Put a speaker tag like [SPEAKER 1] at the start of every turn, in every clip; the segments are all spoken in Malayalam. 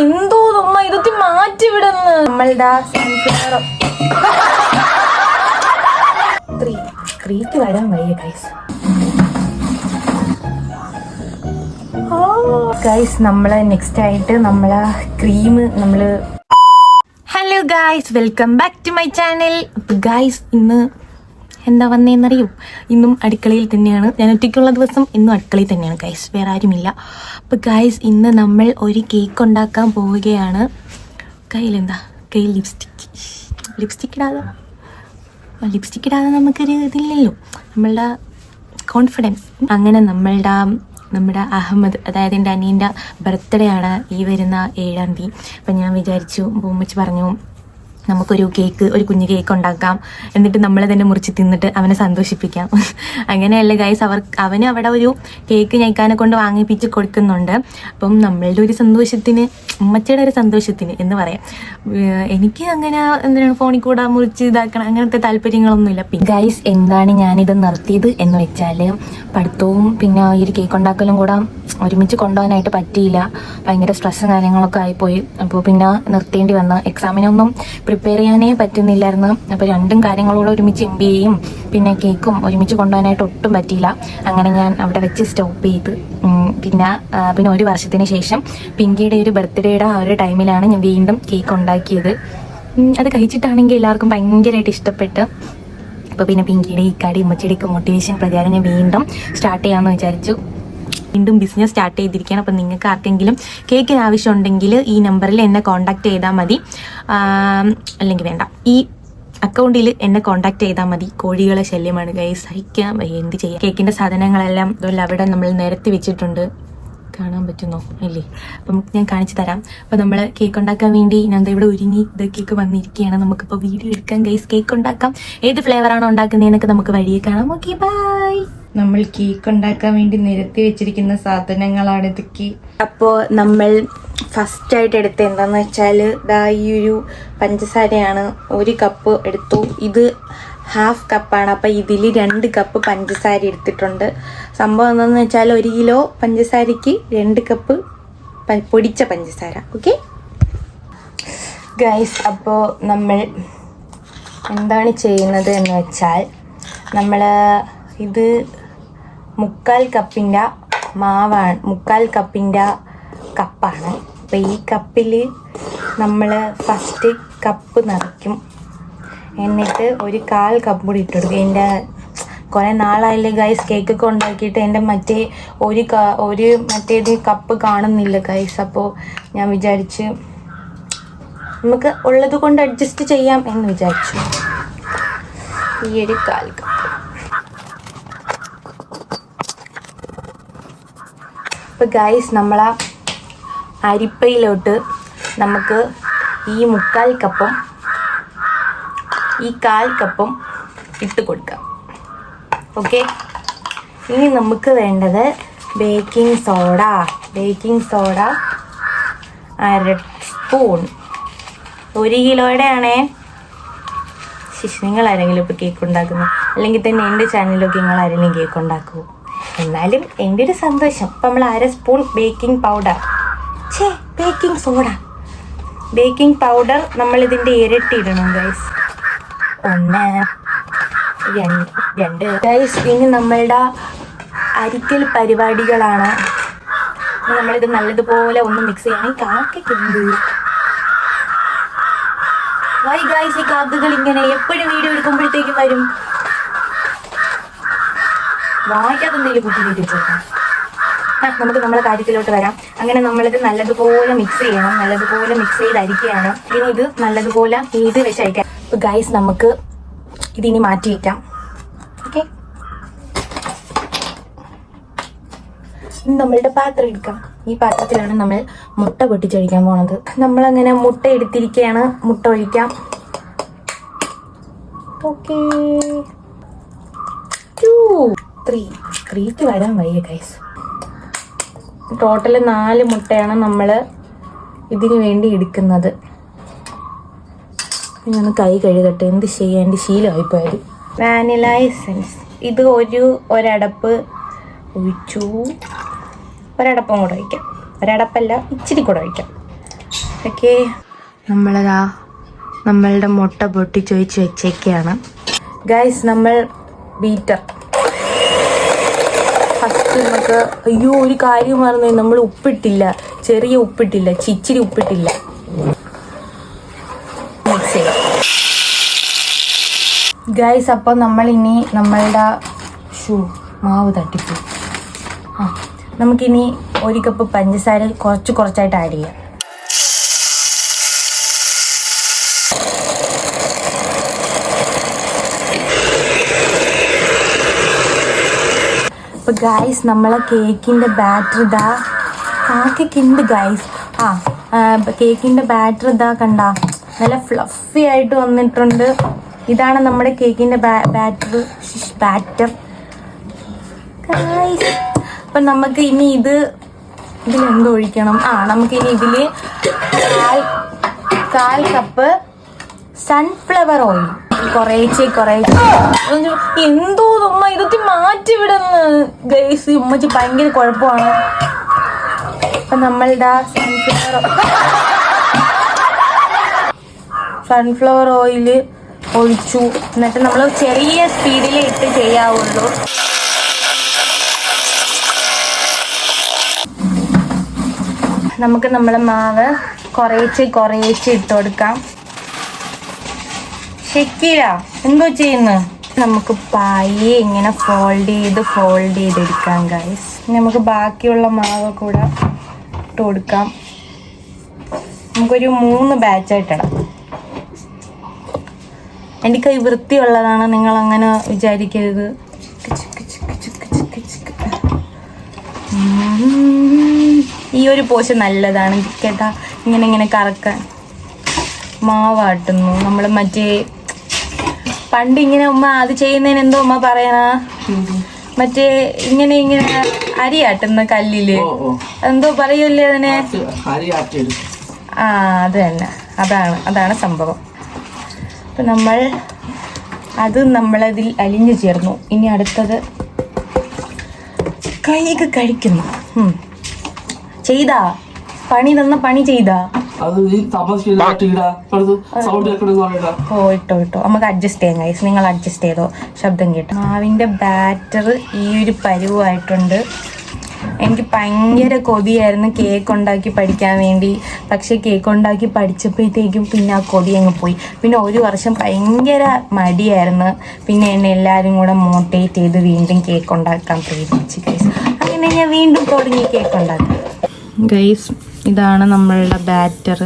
[SPEAKER 1] എന്തോ നമ്മ ഇതൊക്കെ മാറ്റി വിടുന്നു. നമ്മളുടെ ക്രീക്ക് വരാൻ വയ്യ ഗൈസ്. നമ്മള് നെക്സ്റ്റ് ആയിട്ട് നമ്മളെ cream hello guys, welcome back to my channel. അപ്പൊ ഗൈസ്, ഇന്ന് എന്താ വന്നേന്നറിയോ? ഇന്നും അടുക്കളയിൽ തന്നെയാണ്. ഞാൻ ഒറ്റയ്ക്കുള്ള ദിവസം ഇന്നും അടുക്കളയിൽ തന്നെയാണ് ഗൈസ്, വേറെ ആരുമില്ല. അപ്പോൾ ഗൈസ്, ഇന്ന് നമ്മൾ ഒരു കേക്ക് ഉണ്ടാക്കാൻ പോവുകയാണ്. കയ്യിൽ ലിപ്സ്റ്റിക് ഇടാതെ നമുക്കൊരു ഇതില്ലല്ലോ, നമ്മളുടെ കോൺഫിഡൻസ്. അങ്ങനെ നമ്മുടെ അഹമ്മദ്, അതായത് എൻ്റെ അനിയൻ്റെ ബർത്ത്ഡേ ആണ് ഈ വരുന്ന 7-ാം തീയതി. അപ്പം ഞാൻ വിചാരിച്ചു, ഉമ്മച്ചി പറഞ്ഞു നമുക്കൊരു ഒരു കുഞ്ഞു കേക്ക് ഉണ്ടാക്കാം, എന്നിട്ട് നമ്മൾ തന്നെ മുറിച്ച് തിന്നിട്ട് അവനെ സന്തോഷിപ്പിക്കാം. അങ്ങനെയല്ലേ ഗൈസ്, അവന് അവിടെ ഒരു കേക്ക് ഞെക്കാനെ കൊണ്ട് വാങ്ങിപ്പിച്ച് കൊടുക്കുന്നുണ്ട്. അപ്പം നമ്മളുടെ ഒരു സന്തോഷത്തിന്, ഉമ്മച്ചയുടെ ഒരു സന്തോഷത്തിന് എന്ന് പറയാം. എനിക്ക് അങ്ങനെ എന്തിനാണ് ഫോണിൽ കൂടെ മുറിച്ച് ഇതാക്കണം, അങ്ങനത്തെ താല്പര്യങ്ങളൊന്നുമില്ല. പിന്നെ ഗൈസ്, എന്താണ് ഞാനിത് നിർത്തിയത് എന്ന് വെച്ചാൽ, പഠിത്തവും പിന്നെ ഈ ഒരു കേക്ക് ഉണ്ടാക്കലും കൂടെ ഒരുമിച്ച് കൊണ്ടുപോകാനായിട്ട് പറ്റിയില്ല. ഭയങ്കര സ്ട്രെസ്സും കാര്യങ്ങളൊക്കെ ആയിപ്പോയി. അപ്പോൾ പിന്നെ നിർത്തേണ്ടി വന്ന, എക്സാമിനൊന്നും പ്രിപ്പയർ ചെയ്യാനേ പറ്റുന്നില്ലായിരുന്നു. അപ്പോൾ രണ്ടും കാര്യങ്ങളോടെ ഒരുമിച്ച് MBAയും പിന്നെ കേക്കും ഒരുമിച്ച് കൊണ്ടുപോകാനായിട്ട് ഒട്ടും പറ്റിയില്ല. അങ്ങനെ ഞാൻ അവിടെ വെച്ച് സ്റ്റോപ്പ് ചെയ്ത്. പിന്നെ ഒരു വർഷത്തിന് ശേഷം പിങ്കിയുടെ ഒരു ബർത്ത്ഡേയുടെ ആ ഒരു ടൈമിലാണ് ഞാൻ വീണ്ടും കേക്ക് ഉണ്ടാക്കിയത്. അത് കഴിച്ചിട്ടാണെങ്കിൽ എല്ലാവർക്കും ഭയങ്കരമായിട്ട് ഇഷ്ടപ്പെട്ട്. അപ്പോൾ പിന്നെ പിങ്കിയുടെ ഇക്കാടി ഉമ്മച്ചിയുടെയൊക്കെ മോട്ടിവേഷൻ പ്രകാരം ഞാൻ വീണ്ടും സ്റ്റാർട്ട് ചെയ്യാമെന്ന് വിചാരിച്ചു. വീണ്ടും ബിസിനസ് സ്റ്റാർട്ട് ചെയ്തിരിക്കുകയാണ്. അപ്പം നിങ്ങൾക്ക് ആർക്കെങ്കിലും കേക്കിന് ആവശ്യമുണ്ടെങ്കിൽ ഈ നമ്പറിൽ എന്നെ കോൺടാക്ട് ചെയ്താൽ മതി. അല്ലെങ്കിൽ വേണ്ട, ഈ അക്കൗണ്ടിൽ എന്നെ കോൺടാക്ട് ചെയ്താൽ മതി. കോഴികളെ ശല്യമാണ് ഗൈസ്, സഹിക്കാൻ വയ്യ, എന്ത് ചെയ്യാം. കേക്കിൻ്റെ സാധനങ്ങളെല്ലാം ഇതുപോലെ അവിടെ നമ്മൾ നിരത്തി വെച്ചിട്ടുണ്ട്. കാണാൻ പറ്റുന്നോ ഇല്ലേ? അപ്പം ഞാൻ കാണിച്ചു തരാം. അപ്പോൾ നമ്മൾ കേക്ക് ഉണ്ടാക്കാൻ വേണ്ടി ഞാൻ ഇവിടെ ഒരുങ്ങി ഇതൊക്കെ വന്നിരിക്കുകയാണ്. നമുക്കിപ്പോൾ വീഡിയോ എടുക്കാം ഗൈസ്, കേക്ക് ഉണ്ടാക്കാം. ഏത് ഫ്ലേവറാണോ ഉണ്ടാക്കുന്നതെന്നൊക്കെ നമുക്ക് വഴിയെ കാണാം. Okay, by. നമ്മൾ കേക്ക് ഉണ്ടാക്കാൻ വേണ്ടി നിരത്തി വെച്ചിരിക്കുന്ന സാധനങ്ങളാണ് ഇതൊക്കെ. അപ്പോൾ നമ്മൾ ഫസ്റ്റ് ആയിട്ട് എടുത്ത എന്താന്ന് വെച്ചാൽ ഈ ഒരു പഞ്ചസാരയാണ്. 1 കപ്പ് എടുത്തു. ഇത് 1/2 കപ്പാണ്. അപ്പം ഇതിൽ 2 കപ്പ് പഞ്ചസാര എടുത്തിട്ടുണ്ട്. സംഭവം എന്താണെന്ന് വെച്ചാൽ 1 കിലോ പഞ്ചസാരയ്ക്ക് 2 കപ്പ് പൊടിച്ച പഞ്ചസാര. ഓക്കെ ഗൈസ്, അപ്പോൾ നമ്മൾ എന്താണ് ചെയ്യുന്നത് എന്ന് വെച്ചാൽ, നമ്മൾ ഇത് 3/4 കപ്പിൻ്റെ മാവാണ്, 3/4 കപ്പിൻ്റെ കപ്പാണ്. അപ്പോൾ ഈ കപ്പിൽ നമ്മൾ ഫസ്റ്റ് കപ്പ് നിറയ്ക്കും. എന്നിട്ട് 1/4 കപ്പ് കൂടി ഇട്ടെടുക്കും. എൻ്റെ കുറേ നാളായില്ലേ ഗൈസ് കേക്കൊക്കെ ഉണ്ടാക്കിയിട്ട്, എൻ്റെ മറ്റേത് കപ്പ് കാണുന്നില്ല ഗൈസ്. അപ്പോൾ ഞാൻ വിചാരിച്ച് നമുക്ക് ഉള്ളത് കൊണ്ട് അഡ്ജസ്റ്റ് ചെയ്യാം എന്ന് വിചാരിച്ചു. ഈ 1/4 കപ്പ്. അപ്പോൾ ഗൈസ്, നമ്മളാ അരിപ്പയിലോട്ട് നമുക്ക് ഈ 3/4 കപ്പും ഈ 1/4 കപ്പും ഇട്ട് കൊടുക്കാം. ഓക്കെ, ഇനി നമുക്ക് വേണ്ടത് ബേക്കിംഗ് സോഡ 1/2 സ്പൂൺ. 1 കിലോയുടെ ആണേ. നിങ്ങൾ ആരെങ്കിലും ഇപ്പോൾ കേക്ക് ഉണ്ടാക്കുന്നു, അല്ലെങ്കിൽ തന്നെ എൻ്റെ ചാനലിലൊക്കെ നിങ്ങൾ ആരെങ്കിലും കേക്ക് ഉണ്ടാക്കുമോ? എന്നാലും എൻ്റെ ഒരു സന്തോഷം. അപ്പം നമ്മൾ 1/2 സ്പൂൺ ബേക്കിംഗ് പൗഡർ നമ്മളിതിൻ്റെ ഇരട്ടി ഇടണം ഗൈസ്. 1 2 ഗൈസ്. ഇനി നമ്മളുടെ അരിക്കൽ പരിപാടികളാണ്. നമ്മളിത് നല്ലതുപോലെ ഒന്ന് മിക്സ് ചെയ്യണം. ഈ കാക്കയ്ക്കുണ്ട് വൈ ഗൈസ്, ഈ കാക്കകൾ ഇങ്ങനെ എപ്പോഴും വീഡിയോ എടുക്കുമ്പോഴത്തേക്കും വരും. വായിക്കാത്തെന്തെങ്കിലും കുട്ടി വെച്ചേക്കാം. നമുക്ക് നമ്മളെ കാര്യത്തിലോട്ട് വരാം. അങ്ങനെ നമ്മളിത് നല്ലതുപോലെ മിക്സ് ചെയ്യണം. നല്ലതുപോലെ മിക്സ് ചെയ്ത് അരിക്കുകയാണ്. ഇനി ഇത് നല്ലതുപോലെ ഇത് വെച്ച് അരിക്കാം. അപ്പോൾ ഗൈസ്, നമുക്ക് ഇതിനി മാറ്റി വയ്ക്കാം. ഓക്കെ, ഇനി നമ്മളുടെ പാത്രം എടുക്കാം. ഈ പാത്രത്തിലാണ് നമ്മൾ മുട്ട പൊട്ടിച്ചൊഴിക്കാൻ പോണത്. നമ്മളങ്ങനെ മുട്ട എടുത്തിരിക്കുകയാണ്. മുട്ട ഒഴിക്കാം. ഓക്കെ, 2 3 വരാൻ വയ്യ ഗൈസ്. ടോട്ടൽ 4 മുട്ടയാണ് നമ്മൾ ഇതിന് വേണ്ടി എടുക്കുന്നത്. ഞാൻ കൈ കഴുകട്ടെ, എന്ത് ചെയ്യാൻ, എൻ്റെ ശീലമായിപ്പോയത്. വാനില എസൻസ് ഇത് ഒരടപ്പ് ഒഴിച്ചു. ഒരടപ്പം കൂടെ ഒഴിക്കാം. ഒരടപ്പല്ല, ഇച്ചിരി കൂടെ ഒഴിക്കാം. ഓക്കെ, നമ്മളുടെ മുട്ട പൊട്ടിച്ചൊഴിച്ച് വെച്ചേക്കാണ് ഗൈസ്. നമ്മൾ ബീറ്റർ ഫസ്റ്റ് നമുക്ക്, അയ്യോ ഒരു കാര്യം പറഞ്ഞു, നമ്മൾ ഉപ്പിട്ടില്ല, ചെറിയ ഉപ്പിട്ടില്ല, ഇച്ചിരി ഉപ്പിട്ടില്ല. മിക്സ് ചെയ്യാം ഗൈസ്. അപ്പോൾ നമ്മളിനി നമ്മളുടെ മാവ് തട്ടിപ്പോയി. നമുക്കിനി 1 കപ്പ് പഞ്ചസാര കുറച്ചായിട്ട് ആഡ് ചെയ്യാം. അപ്പോൾ ഗൈസ് നമ്മളെ കേക്കിൻ്റെ ബാറ്റർ ഇതാ ആക്കിക്കുണ്ട് ഗൈസ്. കേക്കിൻ്റെ ബാറ്റർ ഇതാ കണ്ട, നല്ല ഫ്ലഫി ആയിട്ട് വന്നിട്ടുണ്ട്. ഇതാണ് നമ്മുടെ കേക്കിൻ്റെ ബാറ്റർ ഗൈസ്. അപ്പം നമുക്ക് ഇനി ഇതിലെന്തോ ഒഴിക്കണം. നമുക്കിനി ഇതിൽ 1/4 കപ്പ് സൺഫ്ലവർ ഓയിൽ കുറേച്ചേ എന്തോ ഉമ്മ ഇതൊക്കെ മാറ്റി വിടുന്നു ഗൈസ്. ഉമ്മച്ചി ഭയങ്കര കുഴപ്പമാണ്. അപ്പം നമ്മളുടെ സൺഫ്ലവർ ഓയിൽ ഒഴിച്ചു. എന്നിട്ട് നമ്മൾ ചെറിയ സ്പീഡിൽ ഇട്ട് ചെയ്യാവുള്ളൂ. നമുക്ക് നമ്മളെ മാവ് കുറേച്ചേ ഇട്ട് കൊടുക്കാം. ഷെക്കീല എന്തോ ചെയ്യുന്നു? നമുക്ക് പായി ഇങ്ങനെ ഫോൾഡ് ചെയ്തെടുക്കാം ഗൈസ്. നമുക്ക് ബാക്കിയുള്ള മാവ് കൂടെ ഇട്ട് കൊടുക്കാം. നമുക്കൊരു 3 ബാച്ചായിട്ടിടാം. എൻ്റെ കൈ വൃത്തിയുള്ളതാണ്, നിങ്ങൾ അങ്ങനെ വിചാരിക്കരുത്. ഈ ഒരു പോഷൻ നല്ലതാണ് കേട്ടാ. ഇങ്ങനെ കറക്കാൻ മാവാട്ടുന്നു. നമ്മൾ മറ്റേ പണ്ട് ഇങ്ങനെ ഉമ്മ അത് ചെയ്യുന്നതിന് എന്തോ ഉമ്മ പറയണ, മറ്റേ ഇങ്ങനെ അരിയാട്ടുന്ന കല്ലില് എന്തോ പറയൂല്ലേ അതിനെ? അത് തന്നെ, അതാണ് സംഭവം. അപ്പം നമ്മളതിൽ അലിഞ്ഞു ചേർന്നു. ഇനി അടുത്തത് കൈക്ക് കഴിക്കുന്നു. ചെയ്താ പണി ചെയ്താ ഇട്ടോ നമുക്ക് അഡ്ജസ്റ്റ് ചെയ്യാം ഗൈസ്. നിങ്ങൾ അഡ്ജസ്റ്റ് ചെയ്തോ, ശബ്ദം കേട്ടോ. മാവിൻ്റെ ബാറ്റർ ഈ ഒരു പരുവായിട്ടുണ്ട്. എനിക്ക് ഭയങ്കര കൊതിയായിരുന്നു കേക്ക് ഉണ്ടാക്കി പഠിക്കാൻ വേണ്ടി. പക്ഷെ കേക്ക് ഉണ്ടാക്കി പഠിച്ചപ്പോഴത്തേക്കും പിന്നെ ആ കൊതി അങ്ങ് പോയി. പിന്നെ 1 വർഷം ഭയങ്കര മടിയായിരുന്നു. പിന്നെ എന്നെ എല്ലാവരും കൂടെ മോട്ടിവേറ്റ് ചെയ്ത് വീണ്ടും കേക്ക് ഉണ്ടാക്കാൻ പ്രേരിപ്പിച്ച് ഗൈസ്. അങ്ങനെ ഞാൻ വീണ്ടും തുടങ്ങി കേക്ക് ഉണ്ടാക്കാൻ ഗൈസ്. ഇതാണ് നമ്മളുടെ ബാറ്റർ.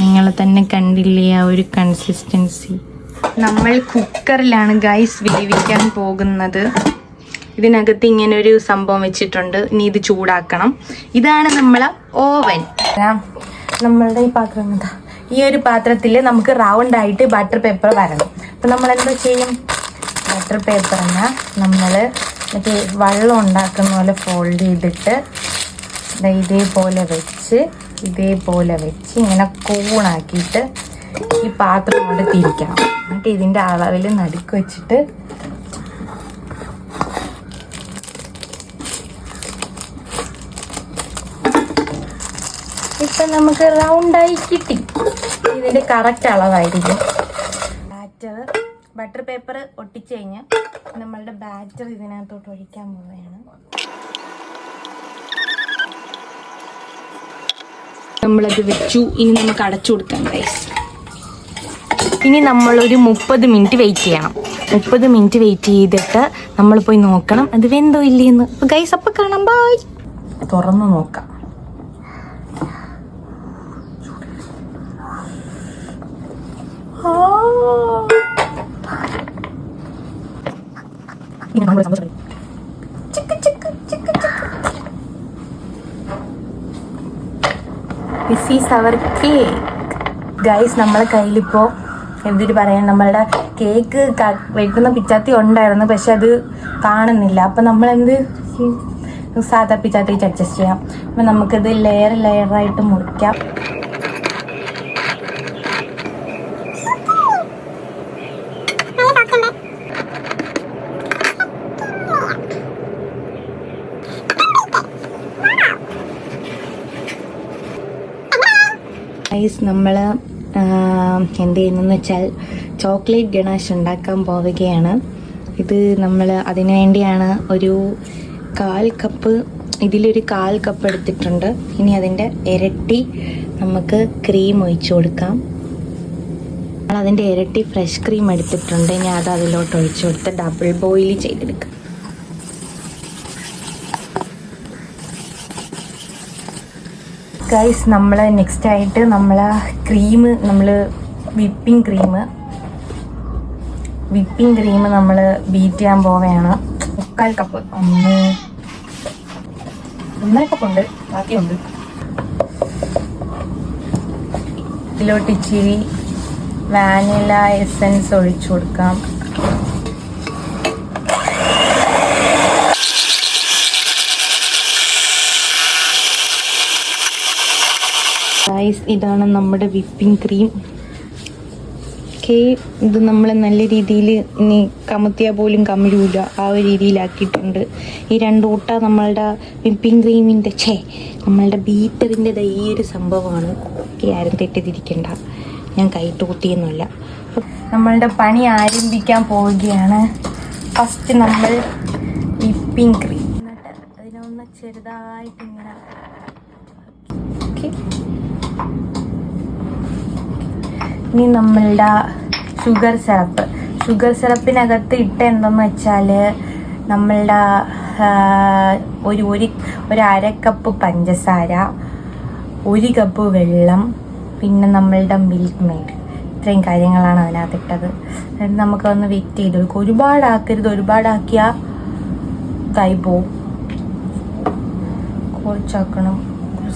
[SPEAKER 1] നിങ്ങൾ തന്നെ കണ്ടില്ലേ ആ ഒരു കൺസിസ്റ്റൻസി. നമ്മൾ കുക്കറിലാണ് ഗൈസ് വേവിക്കാൻ പോകുന്നത്. ഇതിനകത്ത് ഇങ്ങനൊരു സംഭവം വെച്ചിട്ടുണ്ട്. ഇനി ഇത് ചൂടാക്കണം. ഇതാണ് നമ്മളെ ഓവൻ. നമ്മളുടെ ഈ പാത്രം എന്താ, ഈ ഒരു പാത്രത്തിൽ നമുക്ക് റൗണ്ടായിട്ട് ബട്ടർ പേപ്പർ വരണം. അപ്പം നമ്മൾ എന്താ ചെയ്യും? ബട്ടർ പേപ്പറിന് നമ്മൾ മറ്റേ വെള്ളം ഉണ്ടാക്കുന്ന പോലെ ഫോൾഡ് ചെയ്തിട്ട് ഇതേപോലെ വെച്ച് ഇങ്ങനെ കൂണാക്കിയിട്ട് ഈ പാത്രം കൊണ്ട് തിരിക്കണം. എന്നിട്ട് ഇതിൻ്റെ അളവിൽ നടുക്ക് വെച്ചിട്ട് ഇപ്പം നമുക്ക് റൗണ്ടായി കിട്ടി. ഇതിൻ്റെ കറക്റ്റ് അളവായിരിക്കും. ബട്ടർ പേപ്പർ ഒട്ടിച്ച് കഴിഞ്ഞ് നമ്മളുടെ ബാറ്റർ ഇതിനകത്തോട്ട് ഒഴിക്കാൻ പോവുകയാണ്. നമ്മളത് വെച്ചു. ഇനി നമുക്ക് അടച്ചു കൊടുക്കാം ഗൈസ്. ഇനി നമ്മളൊരു 30 മിനിറ്റ് വെയിറ്റ് ചെയ്യണം. 30 മിനിറ്റ് വെയിറ്റ് ചെയ്തിട്ട് നമ്മൾ പോയി നോക്കണം അത് വെന്തോ ഇല്ലേന്ന്. അപ്പോൾ ഗൈസ് അപ്പോൾ കാണാം. ബൈ. തുറന്ന് നോക്കാം. This is our cake guys. നമ്മളെ കയ്യിലിപ്പോൾ എന്തൊരു പറയാൻ, നമ്മളുടെ കേക്ക് വെക്കുന്ന പിച്ചാത്തി ഉണ്ടായിരുന്നു, പക്ഷെ അത് കാണുന്നില്ല. അപ്പം നമ്മളെന്ത് സാധാ പിച്ചാത്തി വെച്ച് അഡ്ജസ്റ്റ് ചെയ്യാം. അപ്പം നമുക്കിത് ലെയറായിട്ട് മുറിക്കാം. ഗൈസ് നമ്മൾ എന്ത് ചെയ്യുന്നതെന്ന് വെച്ചാൽ ചോക്ലേറ്റ് ഗണാഷ് ഉണ്ടാക്കാൻ പോവുകയാണ്. ഇത് നമ്മൾ അതിനു വേണ്ടിയാണ് ഒരു 1/4 കപ്പ്, ഇതിലൊരു 1/4 കപ്പ് എടുത്തിട്ടുണ്ട്. ഇനി അതിൻ്റെ ഇരട്ടി നമുക്ക് ക്രീം ഒഴിച്ചു കൊടുക്കാം. അതിൻ്റെ ഇരട്ടി ഫ്രഷ് ക്രീം എടുത്തിട്ടുണ്ട്. ഇനി അത് അതിലോട്ട് ഒഴിച്ചു കൊടുത്ത് ഡബിൾ ബോയിൽ ചെയ്തെടുക്കാം. ഗൈസ് നമ്മൾ നെക്സ്റ്റ് ആയിട്ട് നമ്മൾ ക്രീം, നമ്മൾ വിപ്പിംഗ് ക്രീം നമ്മൾ ബീറ്റ് ചെയ്യാൻ പോവുകയാണ്. 1/4 കപ്പ്, 1.5 കപ്പുണ്ട്, ബാക്കിയുണ്ട്. ഇതിലോട്ട് ഇച്ചിരി വാനില എസൻസ് ഒഴിച്ചു കൊടുക്കാം. ഗൈസ് ഇതാണ് നമ്മുടെ വിപ്പിംഗ് ക്രീം. ഇത് നമ്മൾ നല്ല രീതിയിൽ ഇനി കമത്തിയാൽ പോലും കമിഴൂല, ആ ഒരു രീതിയിലാക്കിയിട്ടുണ്ട്. ഈ 2 ഊട്ട നമ്മളുടെ വിപ്പിംഗ് ക്രീമിൻ്റെ നമ്മളുടെ ബീറ്ററിൻ്റെ ഈ ഒരു സംഭവമാണ്. ആരും തെറ്റിദ്ധരിക്കണ്ട, ഞാൻ കൈട്ടൂട്ടിയൊന്നുമില്ല. നമ്മളുടെ പണി ആരംഭിക്കാൻ പോവുകയാണ്. ഫസ്റ്റ് നമ്മൾ വിപ്പിംഗ് ക്രീം എന്നിട്ട് അതിനൊന്ന് ചെറുതായിട്ട് ഇങ്ങനെ ഇനി നമ്മളുടെ ഷുഗർ സിറപ്പിനകത്ത് ഇട്ട് എന്തെന്ന് വെച്ചാൽ നമ്മളുടെ ഒരു 1/2 കപ്പ് പഞ്ചസാര, 1 കപ്പ് വെള്ളം, പിന്നെ നമ്മളുടെ മിൽക്ക് മെയ്ഡ്, ഇത്രയും കാര്യങ്ങളാണ് അതിനകത്തിട്ടത്. എന്നിട്ട് നമുക്കൊന്ന് വെയിറ്റ് ചെയ്ത് കൊടുക്കും. ഒരുപാടാക്കരുത്, ഒരുപാടാക്കിയാൽ ഇതായി പോവും. കുറച്ചാക്കണം,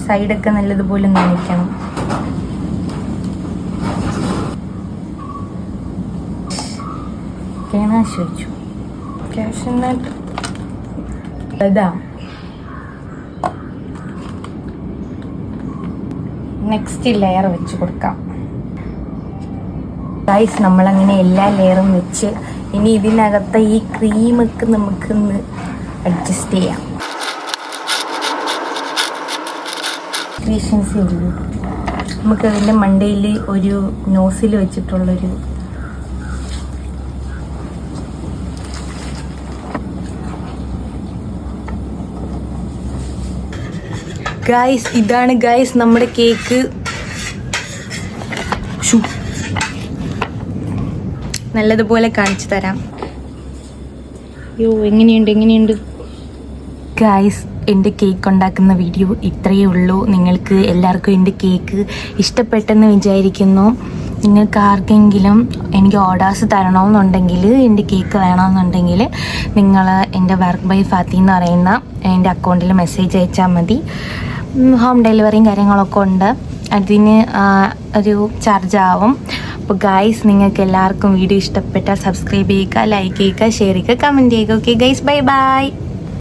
[SPEAKER 1] സൈഡൊക്കെ നല്ലതുപോലെ നനയ്ക്കണം. ഗണാഷ് വെച്ചു, കാഷ്യൂനട്ട്, ബദാം. നെക്സ്റ്റ് ലെയർ വെച്ച് കൊടുക്കാം. ഗൈസ് നമ്മളങ്ങനെ എല്ലാ ലെയറും വെച്ച് ഇനി ഇതിനകത്ത് ഈ ക്രീമൊക്കെ നമുക്കൊന്ന് അഡ്ജസ്റ്റ് ചെയ്യാം. ക്രിയേഷൻസേ ഉള്ളൂ. നമുക്ക് അതിൻ്റെ മണ്ടയിൽ ഒരു നോസിൽ വെച്ചിട്ടുള്ളൊരു ഗൈസ്, ഇതാണ് ഗൈസ് നമ്മുടെ കേക്ക്. നല്ലതുപോലെ കാണിച്ചു തരാം. എങ്ങനെയുണ്ട് ഗൈസ്? എൻ്റെ കേക്ക് ഉണ്ടാക്കുന്ന വീഡിയോ ഇത്രയേ ഉള്ളൂ. നിങ്ങൾക്ക് എല്ലാവർക്കും എൻ്റെ കേക്ക് ഇഷ്ടപ്പെട്ടെന്ന് വിചാരിക്കുന്നു. നിങ്ങൾക്ക് ആർക്കെങ്കിലും എനിക്ക് ഓർഡേഴ്സ് തരണമെന്നുണ്ടെങ്കിൽ, എൻ്റെ കേക്ക് വേണമെന്നുണ്ടെങ്കിൽ നിങ്ങൾ എൻ്റെ വർക്ക് ബൈ ഫാത്തി എന്ന് പറയുന്ന എൻ്റെ അക്കൗണ്ടിൽ മെസ്സേജ് അയച്ചാൽ മതി. ഹോം ഡെലിവറിയും കാര്യങ്ങളൊക്കെ ഉണ്ട്. അതിന് ഒരു ചാർജ് ആവും. അപ്പോൾ ഗൈസ്, നിങ്ങൾക്ക് എല്ലാവർക്കും വീഡിയോ ഇഷ്ടപ്പെട്ടാൽ സബ്സ്ക്രൈബ് ചെയ്യുക, ലൈക്ക് ചെയ്യുക, ഷെയർ ചെയ്യുക, കമൻറ്റ് ചെയ്യുക. Okay guys, bye bye.